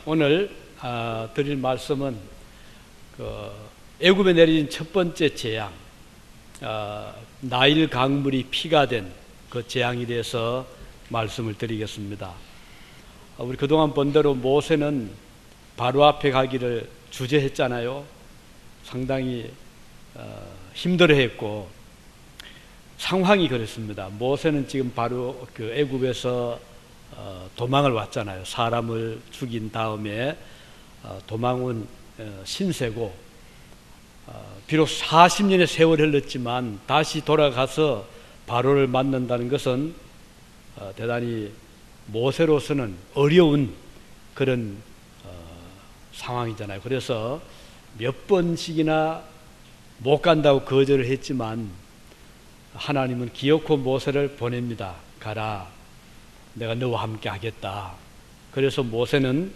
오늘 드릴 말씀은 애굽에 내린 첫 번째 재앙, 나일 강물이 피가 된 그 재앙에 대해서 말씀을 드리겠습니다. 우리 그동안 본 대로 모세는 바로 앞에 가기를 주저했잖아요. 상당히 힘들어했고 상황이 그랬습니다. 모세는 지금 바로 그 애굽에서 도망을 왔잖아요. 사람을 죽인 다음에 도망온 신세고, 비록 40년의 세월이 흘렀지만 다시 돌아가서 바로를 만난다는 것은 대단히 모세로서는 어려운 그런 상황이잖아요. 그래서 몇 번씩이나 못 간다고 거절을 했지만 하나님은 기어코 모세를 보냅니다. 가라, 내가 너와 함께 하겠다. 그래서 모세는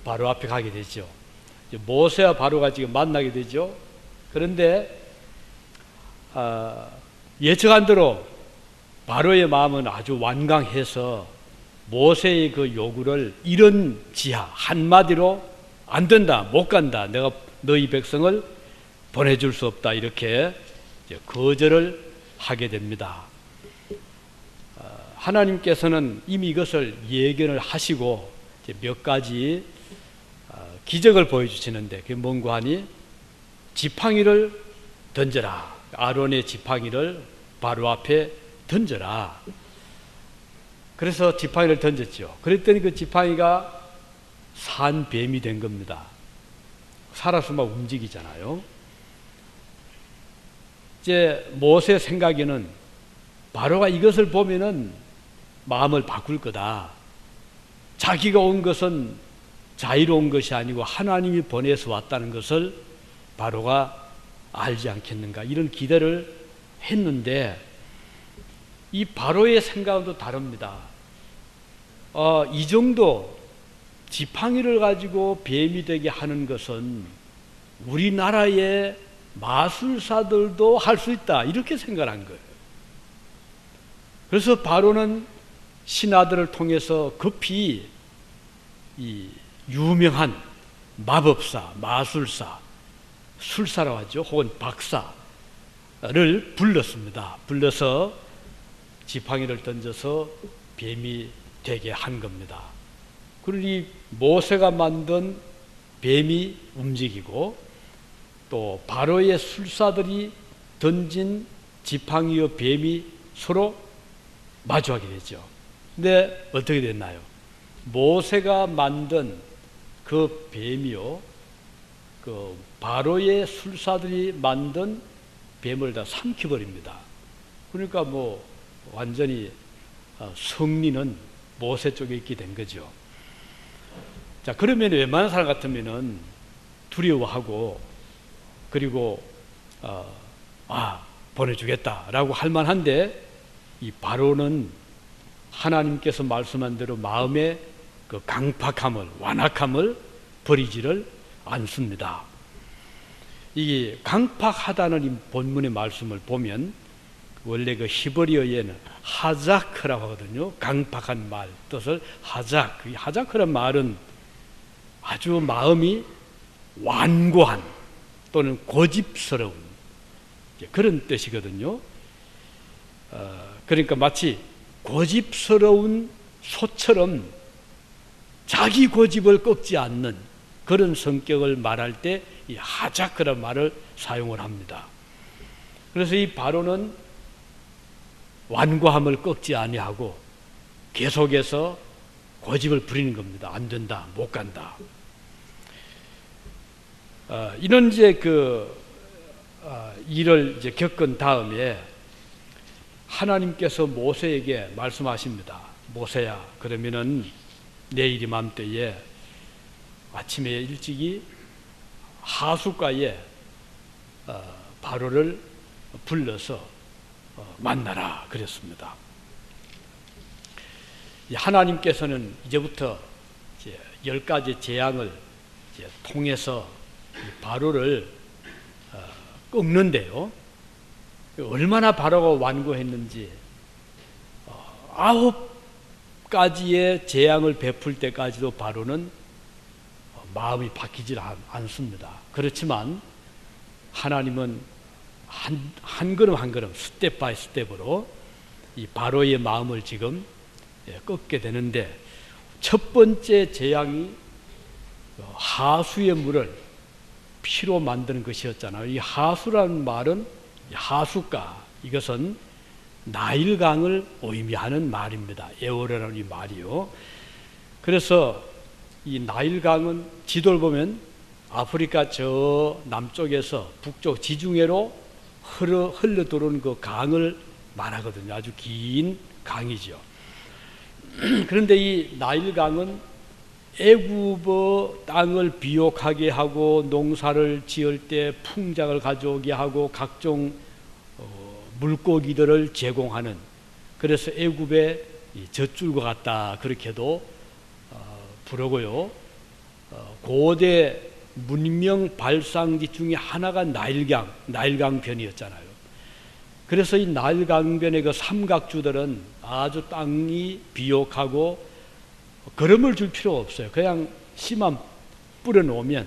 바로 앞에 가게 되죠. 모세와 바로가 지금 만나게 되죠. 그런데 예측한 대로 바로의 마음은 아주 완강해서 모세의 그 요구를 이런 지하 한마디로 안 된다, 못 간다, 내가 너희 백성을 보내줄 수 없다, 이렇게 거절을 하게 됩니다. 하나님께서는 이미 이것을 예견을 하시고 몇 가지 기적을 보여주시는데, 그게 뭔가 하니 지팡이를 던져라. 아론의 지팡이를 바로 앞에 던져라. 그래서 지팡이를 던졌죠. 그랬더니 그 지팡이가 산뱀이 된 겁니다. 살아서 막 움직이잖아요. 이제 모세 생각에는 바로가 이것을 보면은 마음을 바꿀 거다. 자기가 온 것은 자유로운 것이 아니고 하나님이 보내서 왔다는 것을 바로가 알지 않겠는가, 이런 기대를 했는데 이 바로의 생각은 또 다릅니다. 이 정도 지팡이를 가지고 뱀이 되게 하는 것은 우리나라의 마술사들도 할 수 있다, 이렇게 생각한 거예요. 그래서 바로는 신하들을 통해서 급히 이 유명한 마법사, 마술사, 술사라고 하죠. 혹은 박사를 불렀습니다. 불러서 지팡이를 던져서 뱀이 되게 한 겁니다. 그러니 모세가 만든 뱀이 움직이고 또 바로의 술사들이 던진 지팡이와 뱀이 서로 마주하게 되죠. 근데 어떻게 됐나요? 모세가 만든 그 뱀이요, 그 바로의 술사들이 만든 뱀을 다 삼켜버립니다. 그러니까 뭐 완전히 승리는 모세 쪽에 있게 된 거죠. 자, 그러면 웬만한 사람 같으면은 두려워하고, 그리고 보내주겠다라고 할 만한데, 이 바로는 하나님께서 말씀한 대로 마음의 그 강팍함을, 완악함을 버리지를 않습니다. 이 강팍하다는 이 본문의 말씀을 보면 원래 그 히브리어에는 하자크라고 하거든요. 강팍한 말 뜻을 하자크. 하자크란 말은 아주 마음이 완고한 또는 고집스러운 그런 뜻이거든요. 그러니까 마치 고집스러운 소처럼 자기 고집을 꺾지 않는 그런 성격을 말할 때 이 하자크라는 말을 사용을 합니다. 그래서 이 바로는 완고함을 꺾지 아니하고 계속해서 고집을 부리는 겁니다. 안 된다, 못 간다. 이런 이제 일을 이제 겪은 다음에 하나님께서 모세에게 말씀하십니다. 모세야, 그러면은 내일 이맘때에 아침에 일찍이 하숫가에 바로를 불러서 만나라 그랬습니다. 하나님께서는 이제부터 10가지 재앙을 통해서 바로를 꺾는데요, 얼마나 바로가 완고했는지 9 끝까지의 재앙을 베풀 때까지도 바로는 마음이 바뀌질 않습니다. 그렇지만 하나님은 한 걸음 한 걸음 스텝 바이 스텝으로 이 바로의 마음을 지금 꺾게 되는데, 첫 번째 재앙이 하수의 물을 피로 만드는 것이었잖아요. 이 하수라는 말은 하수가, 이것은 나일강을 의미하는 말입니다. 에오르라는 이 말이요. 그래서 이 나일강은 지도를 보면 아프리카 저 남쪽에서 북쪽 지중해로 흘러 들어오는 그 강을 말하거든요. 아주 긴 강이죠. 그런데 이 나일강은 애굽의 땅을 비옥하게 하고 농사를 지을 때 풍작을 가져오게 하고 각종 물고기들을 제공하는, 그래서 애굽의 젖줄과 같다 그렇게도 부르고요. 고대 문명 발상지 중에 하나가 나일강변이었잖아요. 그래서 이 나일강변의 그 삼각주들은 아주 땅이 비옥하고 거름을 줄 필요가 없어요. 그냥 씨만 뿌려놓으면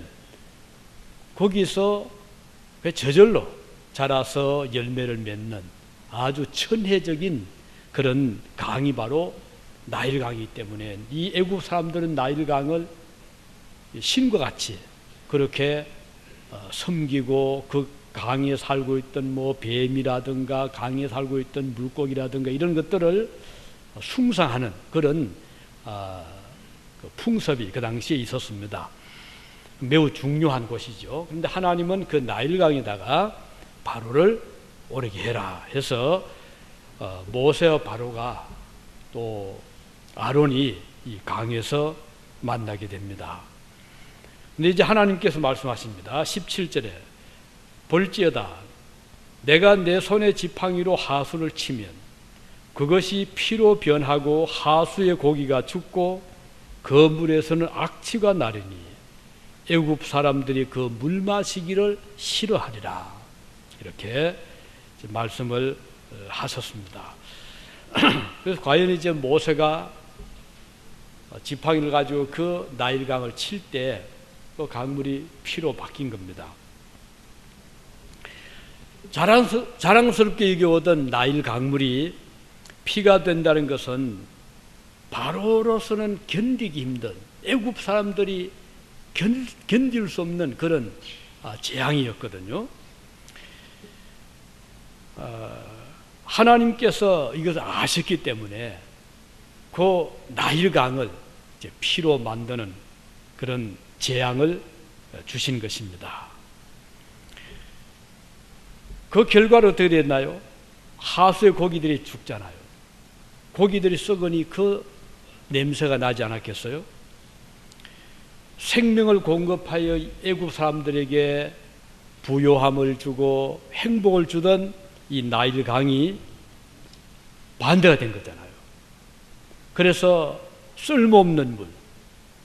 거기서 저절로 자라서 열매를 맺는 아주 천혜적인 그런 강이 바로 나일강이기 때문에 이 애굽 사람들은 나일강을 신과 같이 그렇게 섬기고, 그 강에 살고 있던 뭐 뱀이라든가 강에 살고 있던 물고기라든가 이런 것들을 숭상하는 그런 그 풍습이 그 당시에 있었습니다. 매우 중요한 곳이죠. 그런데 하나님은 그 나일강에다가 바로를 오르게 해라 해서 모세와 바로가 또 아론이 이 강에서 만나게 됩니다. 근데 이제 하나님께서 말씀하십니다. 17절에 볼지어다 내가 내 손의 지팡이로 하수를 치면 그것이 피로 변하고 하수의 고기가 죽고 그 물에서는 악취가 나르니 애굽 사람들이 그 물 마시기를 싫어하리라. 이렇게 말씀을 하셨습니다. 그래서 과연 이제 모세가 지팡이를 가지고 그 나일강을 칠 때 그 강물이 피로 바뀐 겁니다. 자랑스럽게 여겨오던 나일 강물이 피가 된다는 것은 바로로서는 견디기 힘든, 애굽 사람들이 견딜 수 없는 그런 재앙이었거든요. 하나님께서 이것을 아셨기 때문에 그 나일강을 이제 피로 만드는 그런 재앙을 주신 것입니다. 그 결과로 어떻게 됐나요? 하수의 고기들이 죽잖아요. 고기들이 썩으니 그 냄새가 나지 않았겠어요? 생명을 공급하여 애굽 사람들에게 부요함을 주고 행복을 주던 이 나일강이 반대가 된 거잖아요. 그래서 쓸모없는 물,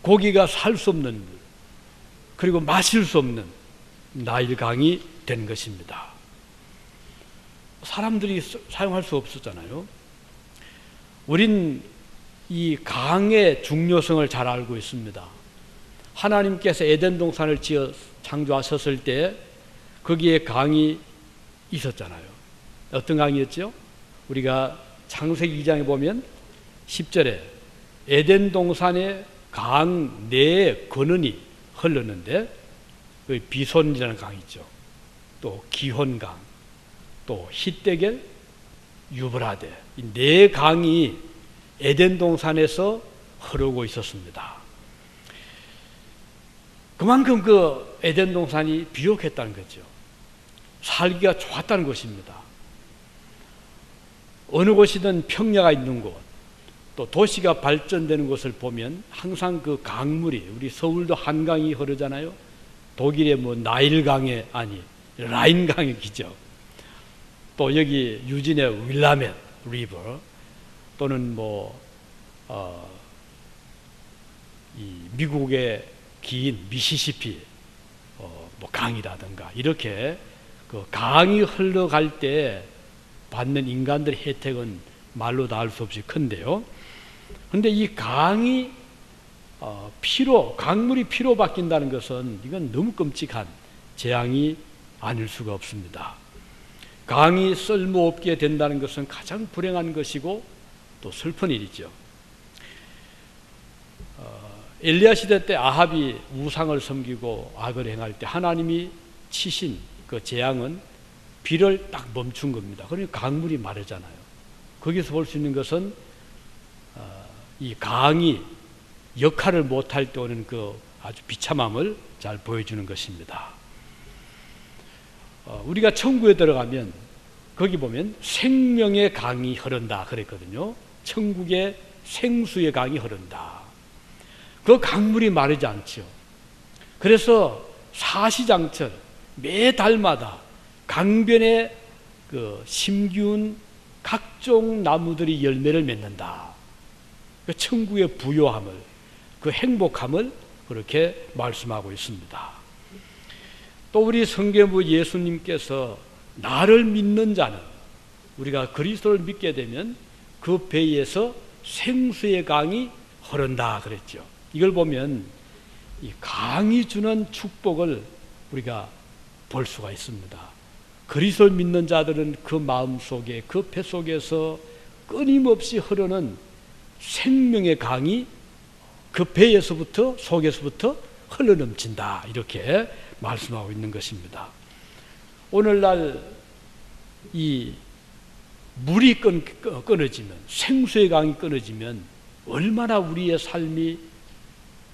고기가 살 수 없는 물, 그리고 마실 수 없는 나일강이 된 것입니다. 사람들이 사용할 수 없었잖아요. 우린 이 강의 중요성을 잘 알고 있습니다. 하나님께서 에덴 동산을 지어 창조하셨을 때 거기에 강이 있었잖아요. 어떤 강이었죠? 우리가 창세기 2장에 보면 10절에 에덴 동산에 강 네 건원이 흘렀는데 그 비손이라는 강이 있죠. 또 기혼강, 또 히데겔, 유브라데, 이 네 강이 에덴 동산에서 흐르고 있었습니다. 그만큼 그 에덴 동산이 비옥했다는 거죠. 살기가 좋았다는 것입니다. 어느 곳이든 평야가 있는 곳, 또 도시가 발전되는 곳을 보면 항상 그 강물이, 우리 서울도 한강이 흐르잖아요. 독일의 뭐 나일강에, 아니 라인강에 기죠. 또 여기 유진의 윌라멧 리버, 또는 이 미국의 긴 미시시피 뭐 강이라든가, 이렇게 그 강이 흘러갈 때 받는 인간들의 혜택은 말로 다 할 수 없이 큰데요. 그런데 이 강이 강물이 피로 바뀐다는 것은 이건 너무 끔찍한 재앙이 아닐 수가 없습니다. 강이 쓸모없게 된다는 것은 가장 불행한 것이고 또 슬픈 일이죠. 엘리야 시대 때 아합이 우상을 섬기고 악을 행할 때 하나님이 치신 그 재앙은 비를 딱 멈춘 겁니다. 그러니까 강물이 마르잖아요. 거기서 볼 수 있는 것은 이 강이 역할을 못할 때 오는 그 아주 비참함을 잘 보여주는 것입니다. 우리가 천국에 들어가면 거기 보면 생명의 강이 흐른다 그랬거든요. 천국에 생수의 강이 흐른다. 그 강물이 마르지 않죠. 그래서 사시장철 매 달마다 강변에 그 심기운 각종 나무들이 열매를 맺는다. 그 천국의 부요함을, 그 행복함을 그렇게 말씀하고 있습니다. 또 우리 성경부 예수님께서 나를 믿는 자는, 우리가 그리스도를 믿게 되면 그 배에서 생수의 강이 흐른다 그랬죠. 이걸 보면 이 강이 주는 축복을 우리가 볼 수가 있습니다. 그리스도를 믿는 자들은 그 마음 속에, 그 배 속에서 끊임없이 흐르는 생명의 강이 그 배에서부터, 속에서부터 흘러넘친다, 이렇게 말씀하고 있는 것입니다. 오늘날 이 물이 끊어지면, 생수의 강이 끊어지면 얼마나 우리의 삶이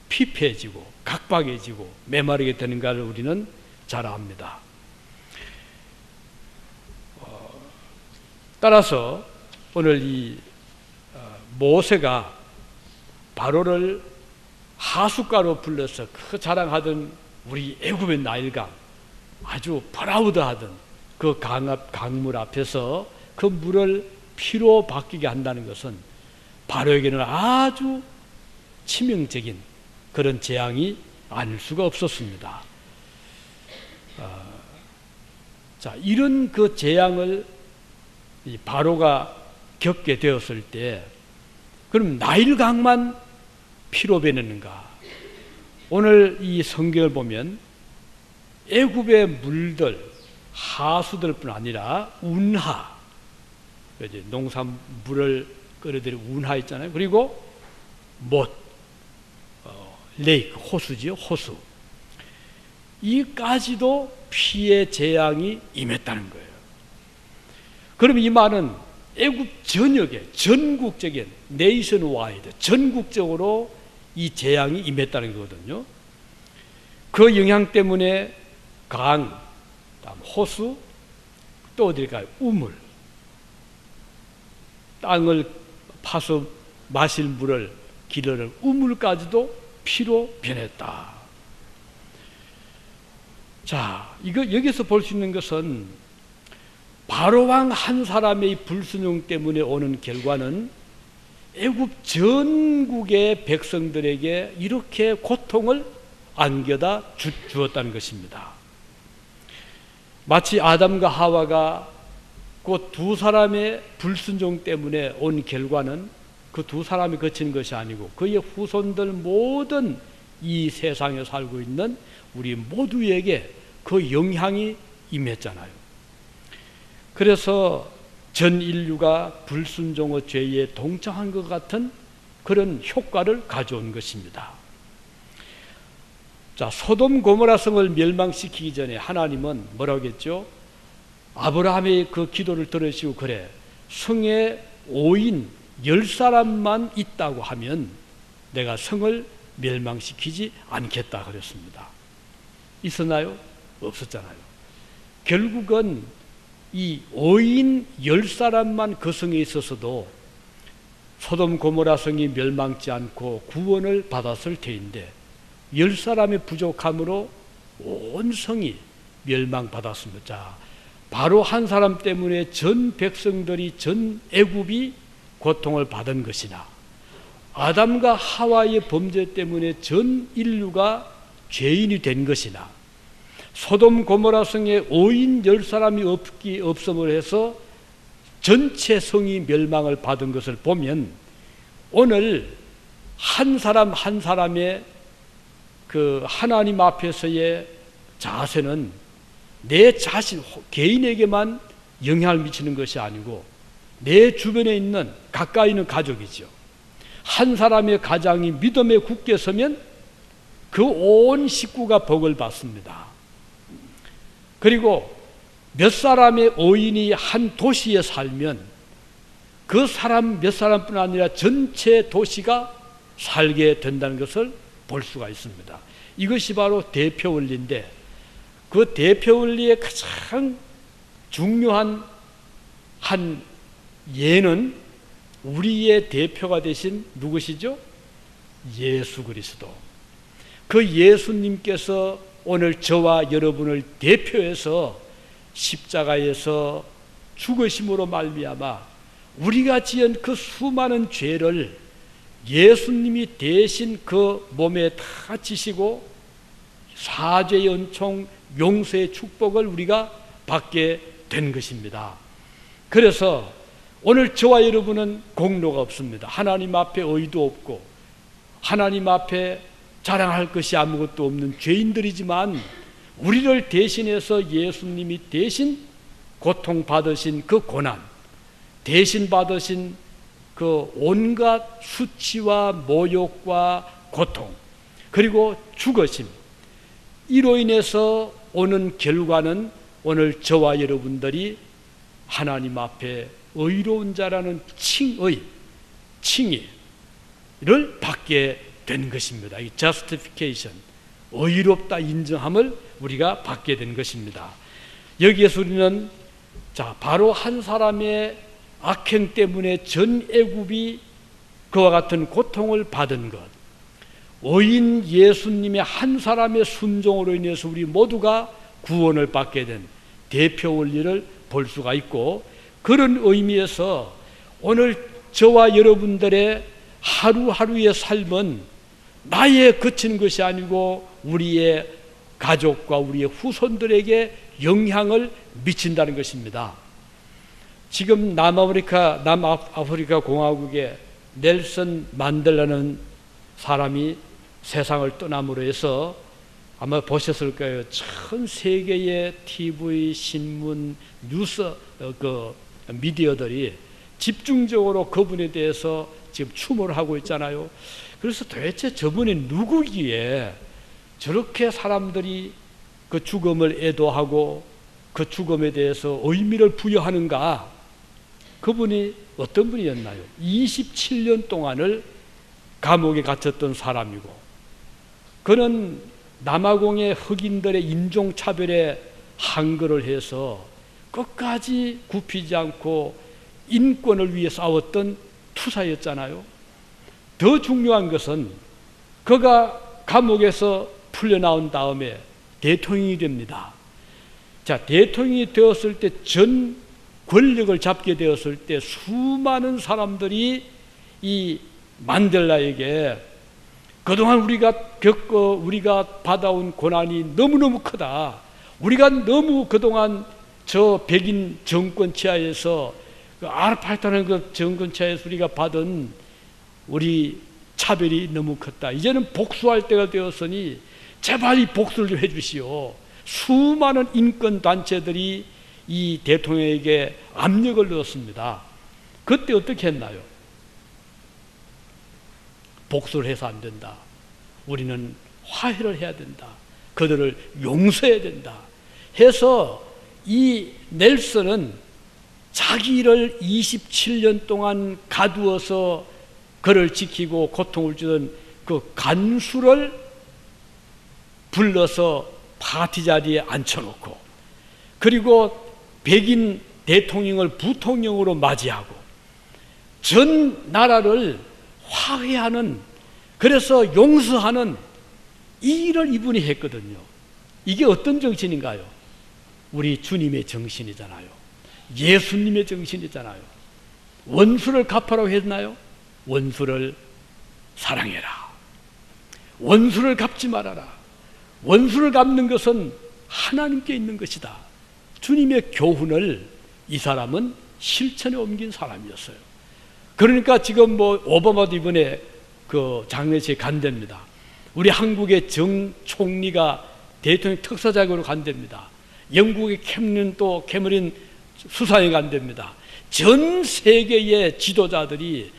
피폐해지고 각박해지고 메마르게 되는가를 우리는 잘 압니다. 따라서 오늘 이 모세가 바로를 하숫가로 불러서 그 자랑하던 우리 애굽의 나일강, 아주 프라우드하던 그 강물 앞에서 그 물을 피로 바뀌게 한다는 것은 바로에게는 아주 치명적인 그런 재앙이 아닐 수가 없었습니다. 자, 이런 그 재앙을 이 바로가 겪게 되었을 때, 그럼 나일강만 피로 변했는가? 오늘 이 성경을 보면 애굽의 물들, 하수들뿐 아니라 운하, 이제 농산물을 끌어들이는 운하 있잖아요. 그리고 못, 레이크, 호수지요, 호수. 이까지도 피의 재앙이 임했다는 거예요. 그럼 이 말은 애굽 전역에 전국적인 네이션와이드, 전국적으로 이 재앙이 임했다는 거거든요. 그 영향 때문에 강, 호수, 또 어딜까요? 우물, 땅을 파서 마실 물을 기르는 우물까지도 피로 변했다. 자, 이거 여기서 볼 수 있는 것은 바로왕 한 사람의 불순종 때문에 오는 결과는 애굽 전국의 백성들에게 이렇게 고통을 안겨다 주었다는 것입니다. 마치 아담과 하와가 그 두 사람의 불순종 때문에 온 결과는 그 두 사람이 거친 것이 아니고 그의 후손들 모든 이 세상에 살고 있는 우리 모두에게 그 영향이 임했잖아요. 그래서 전 인류가 불순종의 죄에 동참한 것 같은 그런 효과를 가져온 것입니다. 자, 소돔 고모라 성을 멸망시키기 전에 하나님은 뭐라고 했죠? 아브라함의 그 기도를 들으시고, 그래, 성에 5인 10사람만 있다고 하면 내가 성을 멸망시키지 않겠다 그랬습니다. 있었나요? 없었잖아요. 결국은 이 5인 10사람만 그 성에 있었어도 소돔 고모라 성이 멸망치 않고 구원을 받았을 터인데 10사람의 부족함으로 온 성이 멸망받았습니다. 자, 바로 한 사람 때문에 전 백성들이, 전 애굽이 고통을 받은 것이나 아담과 하와의 범죄 때문에 전 인류가 죄인이 된 것이나 소돔 고모라 성에 5인 10사람이 없음을 해서 전체 성이 멸망을 받은 것을 보면 오늘 한 사람 한 사람의 그 하나님 앞에서의 자세는 내 자신, 개인에게만 영향을 미치는 것이 아니고 내 주변에 있는, 가까이 있는 가족이죠. 한 사람의 가장이 믿음에 굳게 서면 그 온 식구가 복을 받습니다. 그리고 몇 사람의 의인이 한 도시에 살면 그 사람 몇 사람뿐 아니라 전체 도시가 살게 된다는 것을 볼 수가 있습니다. 이것이 바로 대표 원리인데, 그 대표 원리의 가장 중요한 한 예는 우리의 대표가 되신 누구시죠? 예수 그리스도. 그 예수님께서 오늘 저와 여러분을 대표해서 십자가에서 죽으심으로 말미암아 우리가 지은 그 수많은 죄를 예수님이 대신 그 몸에 다 지시고 사죄의 은총, 용서의 축복을 우리가 받게 된 것입니다. 그래서 오늘 저와 여러분은 공로가 없습니다. 하나님 앞에 의도 없고 하나님 앞에 자랑할 것이 아무것도 없는 죄인들이지만, 우리를 대신해서 예수님이 대신 고통받으신 그 고난, 대신 받으신 그 온갖 수치와 모욕과 고통, 그리고 죽으심, 이로 인해서 오는 결과는 오늘 저와 여러분들이 하나님 앞에 의로운 자라는 칭의를 받게 된 것입니다. 이 justification, 의롭다 인정함을 우리가 받게 된 것입니다. 여기에서 우리는 바로 한 사람의 악행 때문에 전 애굽이 그와 같은 고통을 받은 것, 의인 예수님의 한 사람의 순종으로 인해서 우리 모두가 구원을 받게 된 대표 원리를 볼 수가 있고, 그런 의미에서 오늘 저와 여러분들의 하루하루의 삶은 나에 그치는 것이 아니고 우리의 가족과 우리의 후손들에게 영향을 미친다는 것입니다. 지금 남아프리카 공화국의 넬슨 만델라는 사람이 세상을 떠남으로 해서 아마 보셨을 거예요. 전 세계의 TV, 신문, 뉴스 미디어들이 집중적으로 그분에 대해서 지금 추모를 하고 있잖아요. 그래서 도대체 저분이 누구기에 저렇게 사람들이 그 죽음을 애도하고 그 죽음에 대해서 의미를 부여하는가? 그분이 어떤 분이었나요? 27년 동안을 감옥에 갇혔던 사람이고, 그는 남아공의 흑인들의 인종차별에 항거를 해서 끝까지 굽히지 않고 인권을 위해 싸웠던 투사였잖아요. 더 중요한 것은 그가 감옥에서 풀려나온 다음에 대통령이 됩니다. 대통령이 되었을 때, 전 권력을 잡게 되었을 때 수많은 사람들이 이 만델라에게 그동안 우리가 받아온 고난이 너무너무 크다. 우리가 너무 그동안 저 백인 정권 치하에서 그 아르파이트라는 그 정권 치하에서 우리가 받은 우리 차별이 너무 컸다. 이제는 복수할 때가 되었으니 제발 이 복수를 좀 해주시오. 수많은 인권단체들이 이 대통령에게 압력을 넣었습니다. 그때 어떻게 했나요? 복수를 해서 안 된다. 우리는 화해를 해야 된다. 그들을 용서해야 된다. 해서 이 넬슨은 자기 일을 27년 동안 가두어서 그를 지키고 고통을 주던 그 간수를 불러서 파티 자리에 앉혀놓고, 그리고 백인 대통령을 부통령으로 맞이하고 전 나라를 화해하는, 그래서 용서하는 이 일을 이분이 했거든요. 이게 어떤 정신인가요? 우리 주님의 정신이잖아요. 예수님의 정신이잖아요. 원수를 갚으라고 했나요? 원수를 사랑해라. 원수를 갚지 말아라. 원수를 갚는 것은 하나님께 있는 것이다. 주님의 교훈을 이 사람은 실천에 옮긴 사람이었어요. 그러니까 지금 뭐 오바마도 이번에 그 장례식에 간답니다. 우리 한국의 정 총리가 대통령 특사자격으로 간답니다. 영국의 캐머린 수상에 간답니다. 전 세계의 지도자들이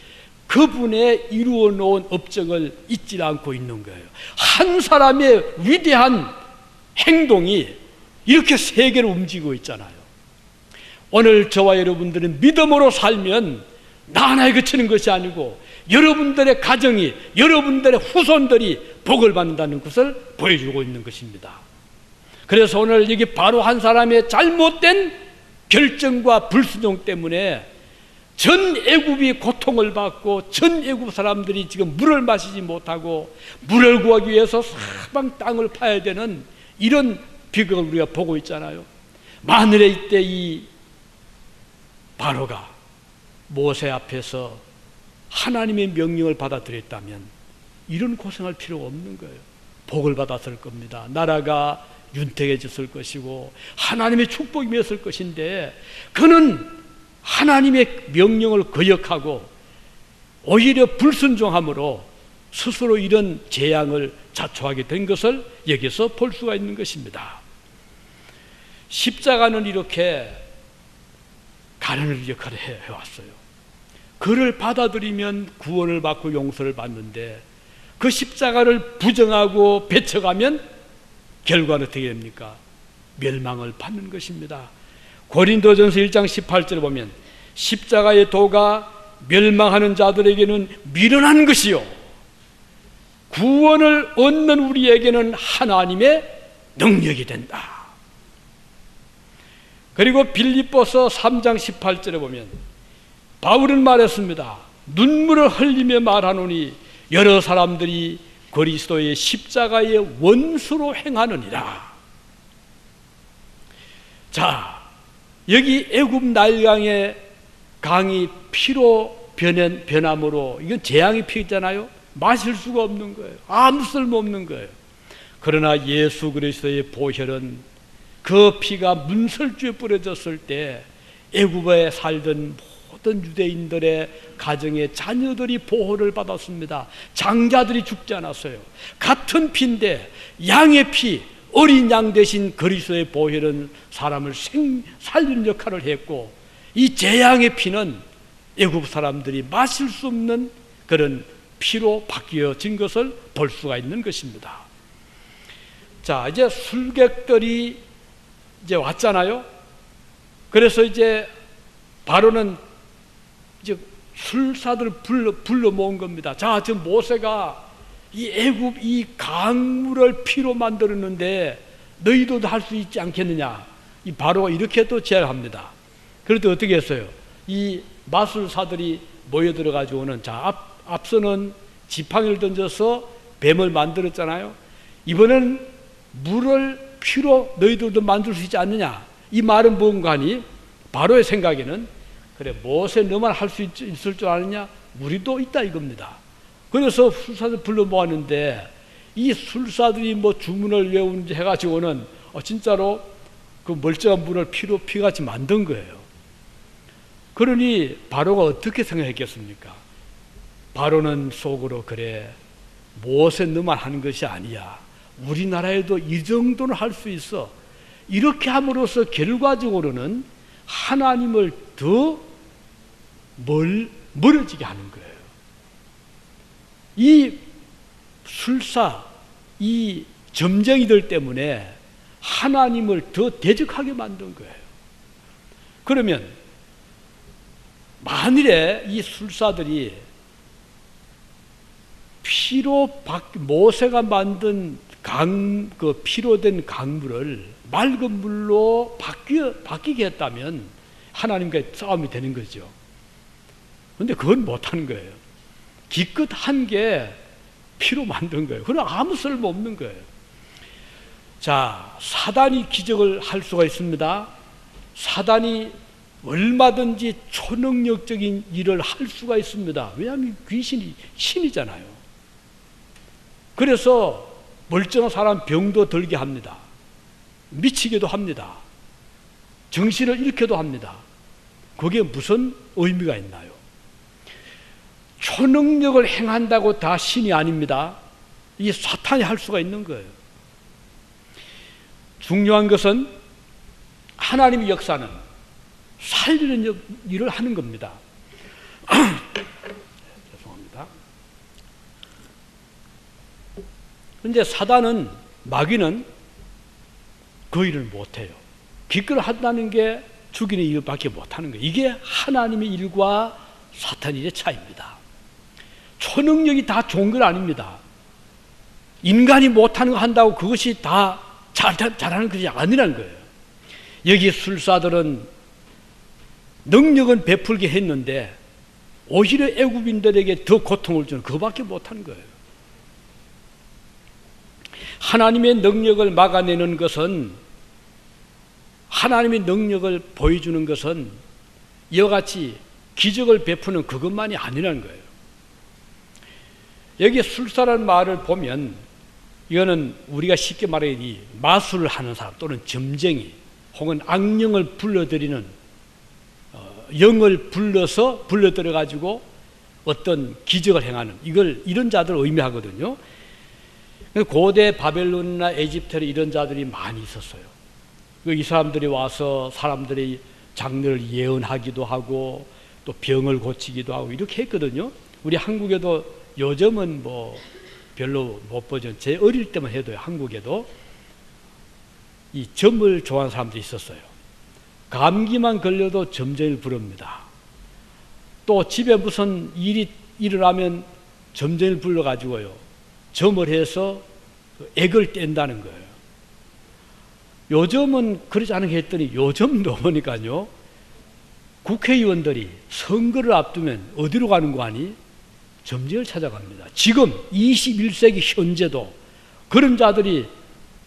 그분의 이루어 놓은 업적을 잊지 않고 있는 거예요. 한 사람의 위대한 행동이 이렇게 세계를 움직이고 있잖아요. 오늘 저와 여러분들은 믿음으로 살면 나 하나에 그치는 것이 아니고 여러분들의 가정이, 여러분들의 후손들이 복을 받는다는 것을 보여주고 있는 것입니다. 그래서 오늘 여기 바로 한 사람의 잘못된 결정과 불순종 때문에 전 애굽이 고통을 받고 전 애굽 사람들이 지금 물을 마시지 못하고 물을 구하기 위해서 사방 땅을 파야 되는 이런 비극을 우리가 보고 있잖아요. 만일에 이때 이 바로가 모세 앞에서 하나님의 명령을 받아들였다면 이런 고생할 필요가 없는 거예요. 복을 받았을 겁니다. 나라가 윤택해졌을 것이고 하나님의 축복이 맺었을 것인데 그는 하나님의 명령을 거역하고 오히려 불순종함으로 스스로 이런 재앙을 자초하게 된 것을 여기서 볼 수가 있는 것입니다. 십자가는 이렇게 가르는 역할을 해왔어요. 그를 받아들이면 구원을 받고 용서를 받는데 그 십자가를 부정하고 배척하면 결과는 어떻게 됩니까? 멸망을 받는 것입니다. 고린도전서 1장 18절에 보면 십자가의 도가 멸망하는 자들에게는 미련한 것이요 구원을 얻는 우리에게는 하나님의 능력이 된다. 그리고 빌립보서 3장 18절에 보면 바울은 말했습니다. 눈물을 흘리며 말하노니 여러 사람들이 그리스도의 십자가의 원수로 행하느니라. 자, 여기 애굽 나일강의 강이 피로 변함으로 이건 재앙이 피했잖아요. 마실 수가 없는 거예요. 아무 쓸모 없는 거예요. 그러나 예수 그리스도의 보혈은 그 피가 문설주에 뿌려졌을 때 애굽에 살던 모든 유대인들의 가정의 자녀들이 보호를 받았습니다. 장자들이 죽지 않았어요. 같은 피인데 양의 피, 어린 양 대신 그리스도의 보혈은 사람을 살리는 역할을 했고 이 재앙의 피는 애굽 사람들이 마실 수 없는 그런 피로 바뀌어진 것을 볼 수가 있는 것입니다. 자, 이제 술객들이 이제 왔잖아요. 그래서 이제 바로는 이제 술사들을 불러 모은 겁니다. 자, 지금 모세가 이 애굽 이 강물을 피로 만들었는데 너희도 할 수 있지 않겠느냐. 이 바로가 이렇게 또 제안합니다. 그럴 때 어떻게 했어요? 이 마술사들이 모여들어 가지고는 자, 앞서는 지팡이를 던져서 뱀을 만들었잖아요. 이번엔 물을 피로 너희들도 만들 수 있지 않느냐. 이 말은 뭔가 하니 바로의 생각에는 그래 모세 너만 할 수 있을 줄 아느냐. 우리도 있다 이겁니다. 그래서 술사들 불러 모았는데 이 술사들이 뭐 주문을 외우는지 해가지고는 진짜로 그 멀쩡한 물을 피로 피같이 만든 거예요. 그러니 바로가 어떻게 생각했겠습니까? 바로는 속으로 그래 모세 너만 하는 것이 아니야. 우리나라에도 이 정도는 할 수 있어. 이렇게 함으로써 결과적으로는 하나님을 더 멀어지게 하는 거예요. 이 술사, 이 점쟁이들 때문에 하나님을 더 대적하게 만든 거예요. 그러면 만일에 이 술사들이 모세가 만든 그 피로 된 강물을 맑은 물로 바뀌게 했다면 하나님과 싸움이 되는 거죠. 그런데 그건 못하는 거예요. 기껏 한 게 피로 만든 거예요. 그건 아무 쓸모 없는 거예요. 자, 사단이 기적을 할 수가 있습니다. 사단이 얼마든지 초능력적인 일을 할 수가 있습니다. 왜냐하면 귀신이 신이잖아요. 그래서 멀쩡한 사람 병도 들게 합니다. 미치게도 합니다. 정신을 잃게도 합니다. 그게 무슨 의미가 있나요? 초능력을 행한다고 다 신이 아닙니다. 이게 사탄이 할 수가 있는 거예요. 중요한 것은 하나님의 역사는 살리는 일을 하는 겁니다. 죄송합니다. 그런데 사단은, 마귀는 그 일을 못해요. 기껏 한다는 게 죽이는 일밖에 못하는 거예요. 이게 하나님의 일과 사탄의 일의 차이입니다. 초능력이 다 좋은 건 아닙니다. 인간이 못하는 거 한다고 그것이 다 잘하는 것이 아니라는 거예요. 여기 술사들은 능력은 베풀게 했는데 오히려 애굽인들에게 더 고통을 주는 그거밖에 못하는 거예요. 하나님의 능력을 막아내는 것은, 하나님의 능력을 보여주는 것은 이와 같이 기적을 베푸는 그것만이 아니라는 거예요. 여기 술사라는 말을 보면 이거는 우리가 쉽게 말해 마술을 하는 사람 또는 점쟁이 혹은 악령을 불러들이는, 영을 불러들여 가지고 어떤 기적을 행하는, 이런 자들을 의미하거든요. 고대 바벨론이나 에집트에 이런 자들이 많이 있었어요. 이 사람들이 와서 사람들의 장래를 예언하기도 하고 또 병을 고치기도 하고 이렇게 했거든요. 우리 한국에도 요즘은 뭐 별로 못 보죠. 제 어릴 때만 해도 한국에도 이 점을 좋아하는 사람들이 있었어요. 감기만 걸려도 점쟁이를 부릅니다. 또 집에 무슨 일이 일어나면 점쟁이를 불러가지고요, 점을 해서 액을 뗀다는 거예요. 요즘은 그러지 않게 했더니 요즘도 보니까요, 국회의원들이 선거를 앞두면 어디로 가는 거 아니? 점쟁이를 찾아갑니다. 지금 21세기 현재도 그런 자들이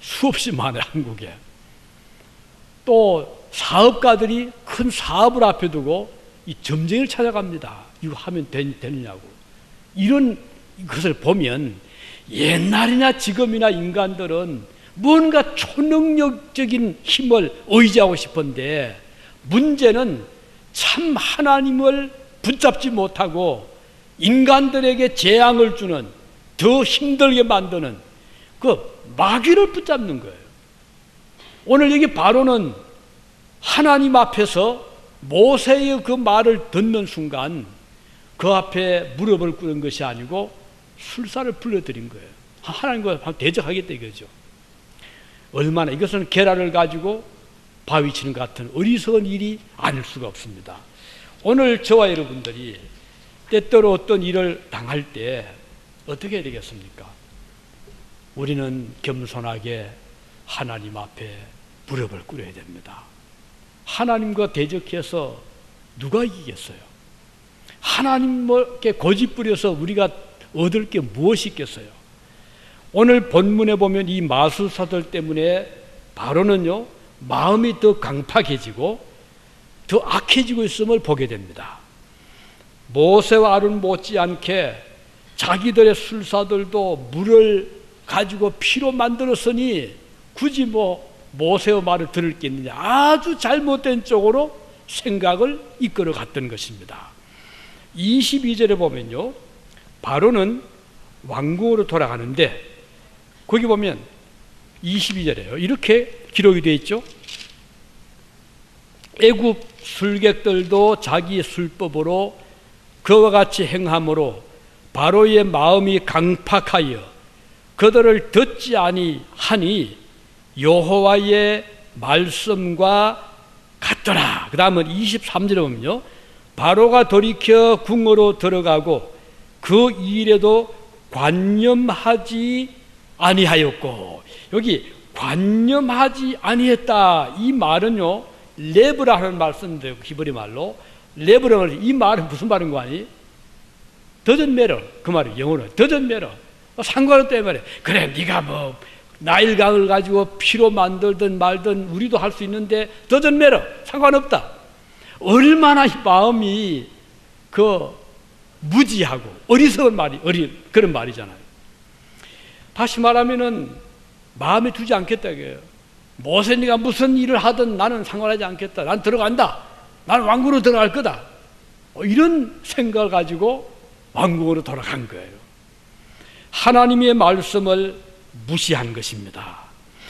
수없이 많아요, 한국에. 또 사업가들이 큰 사업을 앞에 두고 이 점쟁이를 찾아갑니다. 이거 하면 되느냐고. 이런 것을 보면 옛날이나 지금이나 인간들은 뭔가 초능력적인 힘을 의지하고 싶은데, 문제는 참 하나님을 붙잡지 못하고 인간들에게 재앙을 주는, 더 힘들게 만드는 그 마귀를 붙잡는 거예요. 오늘 여기 바로는 하나님 앞에서 모세의 그 말을 듣는 순간 그 앞에 무릎을 꿇은 것이 아니고 술사를 불러들인 거예요. 하나님과 대적하겠다 이거죠. 얼마나, 이것은 계란을 가지고 바위 치는 것 같은 어리석은 일이 아닐 수가 없습니다. 오늘 저와 여러분들이 때때로 어떤 일을 당할 때 어떻게 해야 되겠습니까? 우리는 겸손하게 하나님 앞에 무릎을 꿇어야 됩니다. 하나님과 대적해서 누가 이기겠어요? 하나님께 고집 부려서 우리가 얻을 게 무엇이 있겠어요? 오늘 본문에 보면 이 마술사들 때문에 바로는요, 마음이 더 강팍해지고 더 악해지고 있음을 보게 됩니다. 모세와 아론 못지않게 자기들의 술사들도 물을 가지고 피로 만들었으니 굳이 모세의 말을 들을 게 있느냐, 아주 잘못된 쪽으로 생각을 이끌어 갔던 것입니다. 22절에 보면요, 바로는 왕궁으로 돌아가는데 거기 보면 22절에요, 이렇게 기록이 되어 있죠. 애굽 술객들도 자기 술법으로 그와 같이 행함으로 바로의 마음이 강팍하여 그들을 듣지 아니하니 여호와의 말씀과 같더라. 그 다음은 23절에 보면요, 바로가 돌이켜 궁으로 들어가고 그 일에도 관념하지 아니하였고, 여기 관념하지 아니했다, 이 말은요, 레브라 하는 말씀인데요, 히브리 말로 레브라는, 이 말은 무슨 말인 거 아니? doesn't matter, 그 말이 영어로 doesn't matter, 상관없다 이 말이에요. 그래, 네가 뭐 나일강을 가지고 피로 만들든 말든 우리도 할 수 있는데 doesn't matter, 상관없다. 얼마나 마음이 무지하고 어리석은 말이, 그런 말이잖아요. 다시 말하면은 마음에 두지 않겠다 이거예요. 모세니가 무슨 일을 하든 나는 상관하지 않겠다, 난 들어간다, 나는 왕궁으로 들어갈 거다, 이런 생각을 가지고 왕궁으로 돌아간 거예요. 하나님의 말씀을 무시한 것입니다.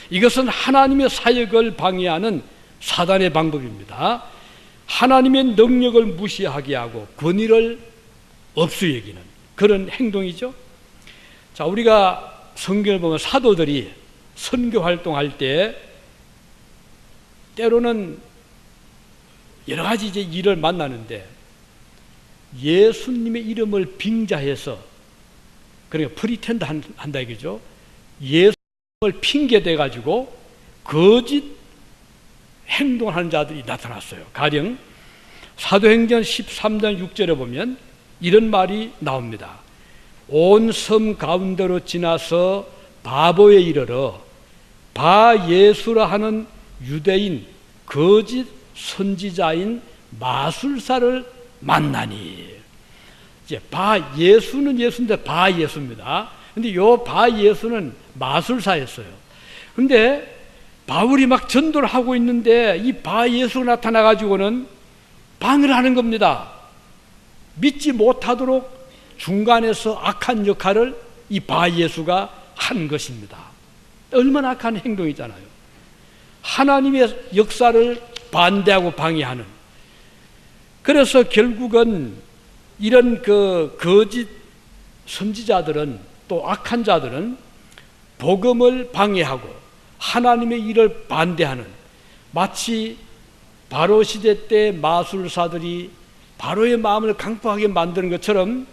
이것은 하나님의 사역을 방해하는 사단의 방법입니다. 하나님의 능력을 무시하게 하고 권위를 업수여기는 그런 행동이죠. 자, 우리가 성경을 보면 사도들이 선교 활동할 때 때로는 여러 가지 이제 일을 만나는데 예수님의 이름을 빙자해서, 그러니까 프리텐드 한다 이거죠. 예수님을 핑계대 가지고 거짓 행동하는 자들이 나타났어요. 가령 사도행전 13장 6절에 보면 이런 말이 나옵니다. 온 섬 가운데로 지나서 바보에 이르러 바 예수라 하는 유대인 거짓 선지자인 마술사를 만나니. 이제 바 예수는 예수인데 바 예수입니다. 근데 요 바 예수는 마술사였어요. 근데 바울이 막 전도를 하고 있는데 이 바 예수가 나타나 가지고는 방해를 하는 겁니다. 믿지 못하도록 중간에서 악한 역할을 이 바 예수가 한 것입니다. 얼마나 악한 행동이잖아요. 하나님의 역사를 반대하고 방해하는. 그래서 결국은 이런 그 거짓 선지자들은, 또 악한 자들은 복음을 방해하고 하나님의 일을 반대하는, 마치 바로 시대 때 마술사들이 바로의 마음을 강팍하게 만드는 것처럼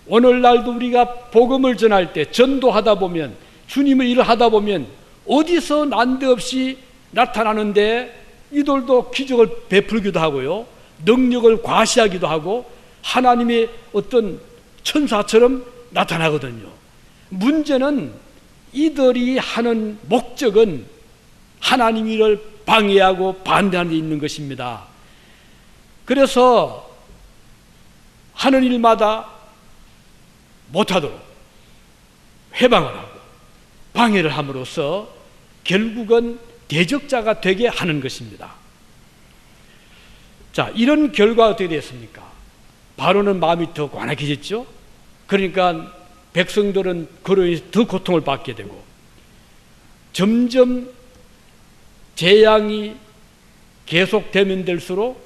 오늘날도 우리가 복음을 전할 때, 전도하다 보면, 주님의 일을 하다 보면 어디서 난데없이 나타나는데 이들도 기적을 베풀기도 하고요, 능력을 과시하기도 하고 하나님의 어떤 천사처럼 나타나거든요. 문제는 이들이 하는 목적은 하나님 일을 방해하고 반대하는 데 있는 것입니다. 그래서 하는 일마다 못하도록 회방을 하고 방해를 함으로써 결국은 대적자가 되게 하는 것입니다. 자, 이런 결과가 어떻게 됐습니까? 바로는 마음이 더 완악해졌죠. 그러니까 백성들은 그로 인해서 더 고통을 받게 되고 점점 재앙이 계속되면 될수록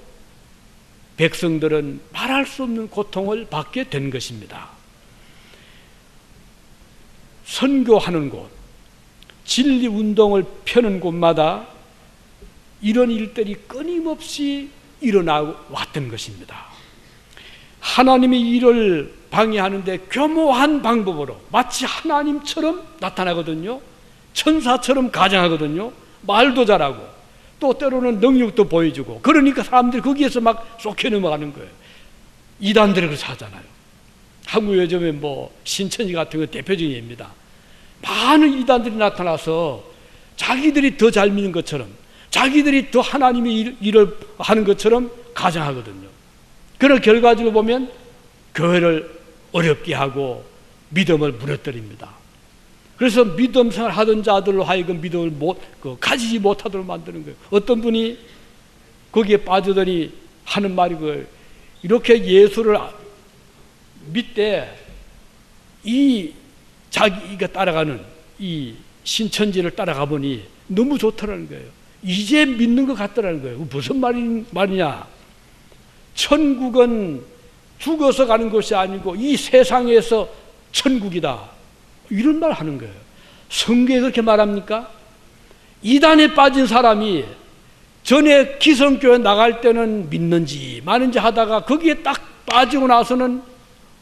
백성들은 말할 수 없는 고통을 받게 된 것입니다. 선교하는 곳, 진리 운동을 펴는 곳마다 이런 일들이 끊임없이 일어나 왔던 것입니다. 하나님의 일을 방해하는데 교모한 방법으로 마치 하나님처럼 나타나거든요. 천사처럼 가장하거든요. 말도 잘하고 또 때로는 능력도 보여주고, 그러니까 사람들이 거기에서 막 쏙해 넘어가는 거예요. 이단들이 그렇게 하잖아요. 한국 요즘에 뭐 신천지 같은 거 대표적인 예입니다. 많은 이단들이 나타나서 자기들이 더 잘 믿는 것처럼, 자기들이 더 하나님의 일을 하는 것처럼 가장하거든요. 그런 결과적으로 보면 교회를 어렵게 하고 믿음을 무너뜨립니다. 그래서 믿음 생활 하던 자들로 하여금 믿음을 가지지 못하도록 만드는 거예요. 어떤 분이 거기에 빠지더니 하는 말이 그거예요. 이렇게 예수를 믿되 이 자기가 따라가는 이 신천지를 따라가 보니 너무 좋더라는 거예요. 이제 믿는 것 같더라는 거예요. 무슨 말이냐? 천국은 죽어서 가는 것이 아니고 이 세상에서 천국이다. 이런 말 하는 거예요. 성경에 그렇게 말합니까? 이단에 빠진 사람이 전에 기성교회 나갈 때는 믿는지 마는지 하다가 거기에 딱 빠지고 나서는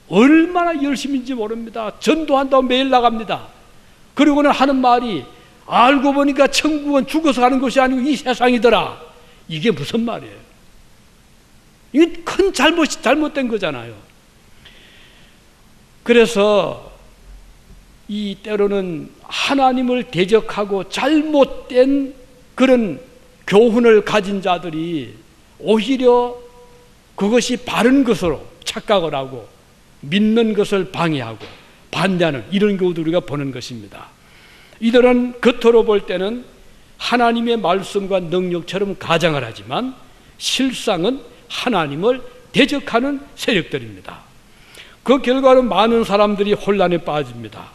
얼마나 열심인지 모릅니다. 전도한다고 매일 나갑니다. 그리고는 하는 말이 알고 보니까 천국은 죽어서 가는 것이 아니고 이 세상이더라. 이게 무슨 말이에요? 이게 큰 잘못된 거잖아요. 그래서 이 때로는 하나님을 대적하고 잘못된 그런 교훈을 가진 자들이 오히려 그것이 바른 것으로 착각을 하고 믿는 것을 방해하고 반대하는 이런 경우도 우리가 보는 것입니다. 이들은 겉으로 볼 때는 하나님의 말씀과 능력처럼 가장을 하지만 실상은 하나님을 대적하는 세력들입니다. 그 결과는 많은 사람들이 혼란에 빠집니다.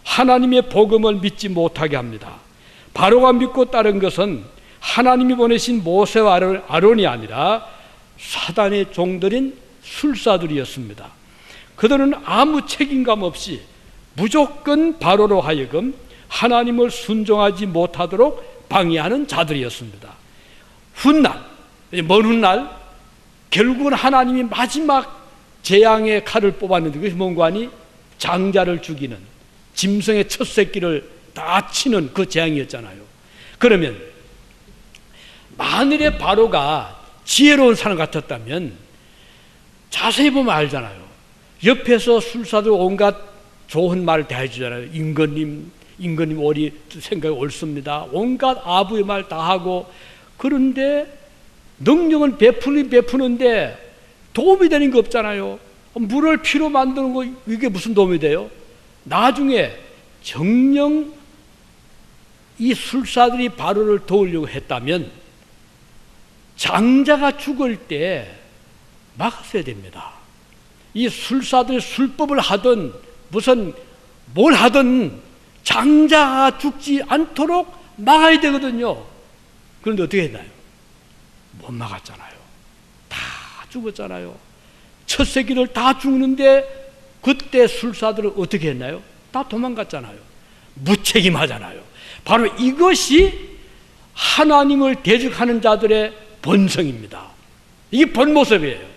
하나님의 복음을 믿지 못하게 합니다. 바로가 믿고 따른 것은 하나님이 보내신 모세와 아론이 아니라 사단의 종들인 술사들이었습니다. 그들은 아무 책임감 없이 무조건 바로로 하여금 하나님을 순종하지 못하도록 방해하는 자들이었습니다. 훗날, 먼 훗날 결국은 하나님이 마지막 재앙의 칼을 뽑았는데 그것이 뭔가 하니 장자를 죽이는, 짐승의 첫 새끼를 다 치는 그 재앙이었잖아요. 그러면 만일에 바로가 지혜로운 사람 같았다면 자세히 보면 알잖아요. 옆에서 술사들 온갖 좋은 말을 다 해주잖아요. 임금님 오리 생각이 옳습니다. 온갖 아부의 말 다 하고, 그런데 능력은 베푸는데 도움이 되는 거 없잖아요. 물을 피로 만드는 거 이게 무슨 도움이 돼요? 나중에 정녕 이 술사들이 바로를 도우려고 했다면 장자가 죽을 때 막았어야 됩니다. 이 술사들 술법을 하든 무슨 뭘 하든 장자가 죽지 않도록 막아야 되거든요. 그런데 어떻게 했나요? 못 막았잖아요. 다 죽었잖아요. 첫 새끼들 다 죽는데 그때 술사들은 어떻게 했나요? 다 도망갔잖아요. 무책임하잖아요. 바로 이것이 하나님을 대적하는 자들의 본성입니다. 이게 본 모습이에요.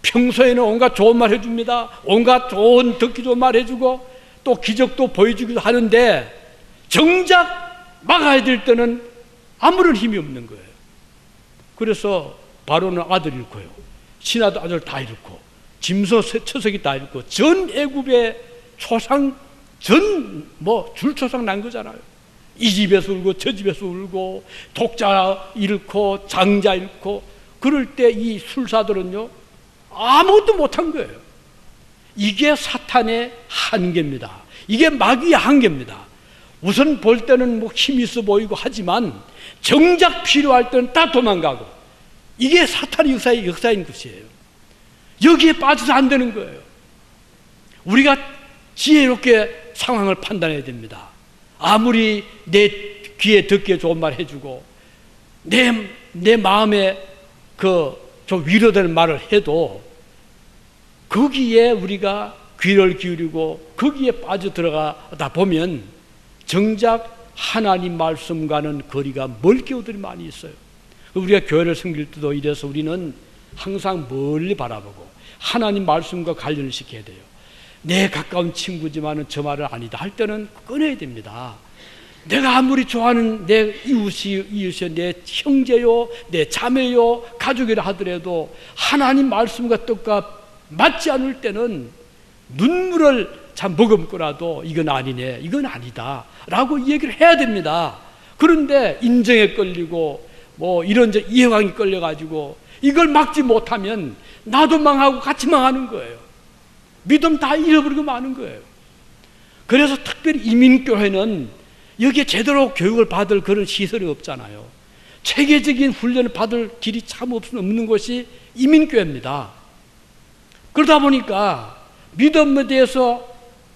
평소에는 온갖 좋은 말 해줍니다. 온갖 좋은 듣기 좋은 말 해주고 또 기적도 보여주기도 하는데 정작 막아야 될 때는 아무런 힘이 없는 거예요. 그래서 바로는 아들 잃고요, 신하도 아들 다 잃고, 짐승 처석이 다 잃고, 전 애굽의 초상 줄초상 난 거잖아요. 이 집에서 울고 저 집에서 울고, 독자 잃고 장자 잃고. 그럴 때 이 술사들은요 아무것도 못한 거예요. 이게 사탄의 한계입니다. 이게 마귀의 한계입니다. 우선 볼 때는 뭐 힘이 있어 보이고 하지만 정작 필요할 때는 다 도망가고, 이게 사탄의 역사인 것이에요. 여기에 빠져서 안 되는 거예요. 우리가 지혜롭게 상황을 판단해야 됩니다. 아무리 내 귀에 듣기에 좋은 말 해주고 내 마음에 좀 위로되는 말을 해도 거기에 우리가 귀를 기울이고 거기에 빠져들어가다 보면 정작 하나님 말씀과는 거리가 멀 경우들이 많이 있어요. 우리가 교회를 섬길 때도 이래서 우리는 항상 멀리 바라보고 하나님 말씀과 관련을 시켜야 돼요. 내 가까운 친구지만은 저 말을 아니다 할 때는 꺼내야 됩니다. 내가 아무리 좋아하는 내 이웃이 내 형제요, 내 자매요, 가족이라 하더라도 하나님 말씀과 뜻과 맞지 않을 때는 눈물을 참 머금고라도 이건 아니네, 이건 아니다 라고 얘기를 해야 됩니다. 그런데 인정에 끌리고 뭐 이런저런 이해관계 끌려가지고 이걸 막지 못하면 나도 망하고 같이 망하는 거예요. 믿음 다 잃어버리고 마는 거예요. 그래서 특별히 이민교회는 여기에 제대로 교육을 받을 그런 시설이 없잖아요. 체계적인 훈련을 받을 길이 참 없는 곳이 이민교회입니다. 그러다 보니까 믿음에 대해서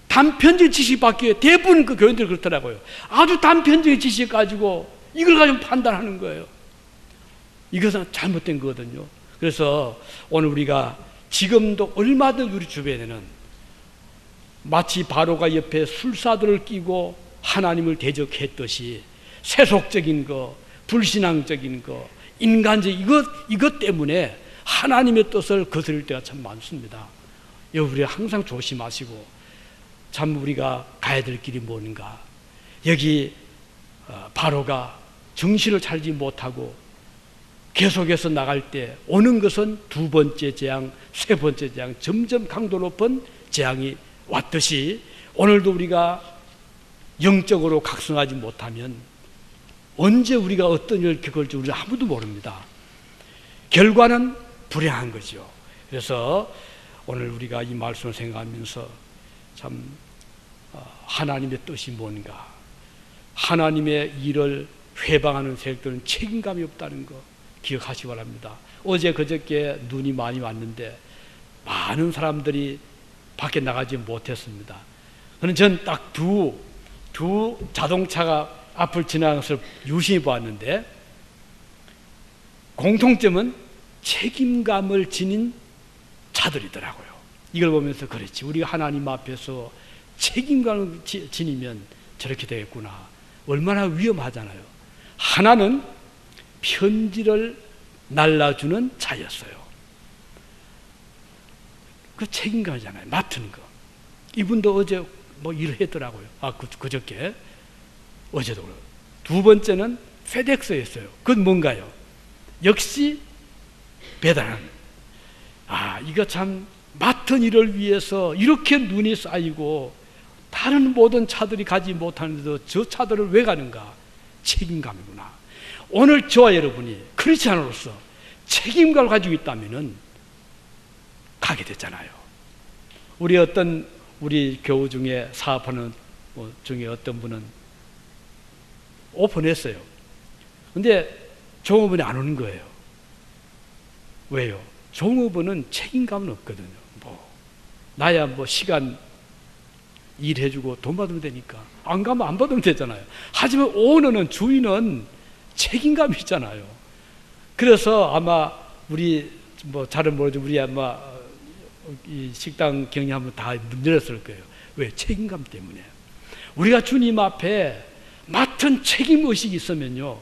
단편적인 지식밖에, 대부분 그 교인들이 그렇더라고요. 아주 단편적인 지식 가지고 이걸 가지고 판단하는 거예요. 이것은 잘못된 거거든요. 그래서 오늘 우리가 지금도 얼마든 우리 주변에는 마치 바로가 옆에 술사들을 끼고 하나님을 대적했듯이 세속적인 거, 불신앙적인 거, 인간적 이것 때문에 하나님의 뜻을 거스릴 때가 참 많습니다. 우리가 항상 조심하시고, 참 우리가 가야 될 길이 뭔가. 여기 바로가 정신을 차리지 못하고 계속해서 나갈 때 오는 것은 두 번째 재앙, 세 번째 재앙, 점점 강도 높은 재앙이 왔듯이 오늘도 우리가 영적으로 각성하지 못하면 언제 우리가 어떤 일을 겪을지 우리가 아무도 모릅니다. 결과는 불행한 거죠. 그래서 오늘 우리가 이 말씀을 생각하면서 참 하나님의 뜻이 뭔가, 하나님의 일을 회방하는 세력들은 책임감이 없다는 거 기억하시기 바랍니다. 어제 그저께 눈이 많이 왔는데 많은 사람들이 밖에 나가지 못했습니다. 그는 전 딱 두 자동차가 앞을 지나가서 유심히 보았는데 공통점은 책임감을 지닌 차들이더라고요. 이걸 보면서 그렇지, 우리가 하나님 앞에서 책임감을 지니면 저렇게 되겠구나. 얼마나 위험하잖아요. 하나는 편지를 날라주는 자였어요. 그 책임감이잖아요. 맡은 거. 이분도 어제 뭐 일을 했더라고요. 그저께. 어제도 그래요. 두 번째는 페덱스였어요. 그건 뭔가요? 역시 배달하는. 이거 참 맡은 일을 위해서 이렇게 눈이 쌓이고 다른 모든 차들이 가지 못하는데도 저 차들을 왜 가는가? 책임감이구나. 오늘 저와 여러분이 크리스찬으로서 책임감을 가지고 있다면은 가게 됐잖아요. 우리 교우 중에 사업하는 중에 어떤 분은 오픈했어요. 근데 종업원이 안 오는 거예요. 왜요? 종업원은 책임감은 없거든요. 나야 시간 일해주고 돈 받으면 되니까 안 가면 안 받으면 되잖아요. 하지만 오너는, 주인은 책임감이 있잖아요. 그래서 아마 우리 잘은 모르죠. 우리 아마 이 식당 경영하면 다 문제였을 거예요. 왜? 책임감 때문에. 우리가 주님 앞에 맡은 책임의식이 있으면요,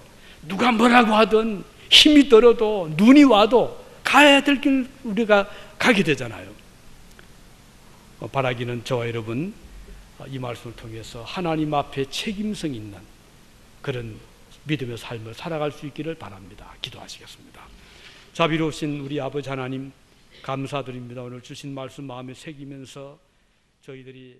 누가 뭐라고 하든 힘이 들어도 눈이 와도 가야 될 길 우리가 가게 되잖아요. 바라기는 저와 여러분 이 말씀을 통해서 하나님 앞에 책임성 있는 그런 믿음의 삶을 살아갈 수 있기를 바랍니다. 기도하시겠습니다. 자비로우신 우리 아버지 하나님, 감사드립니다. 오늘 주신 말씀 마음에 새기면서 저희들이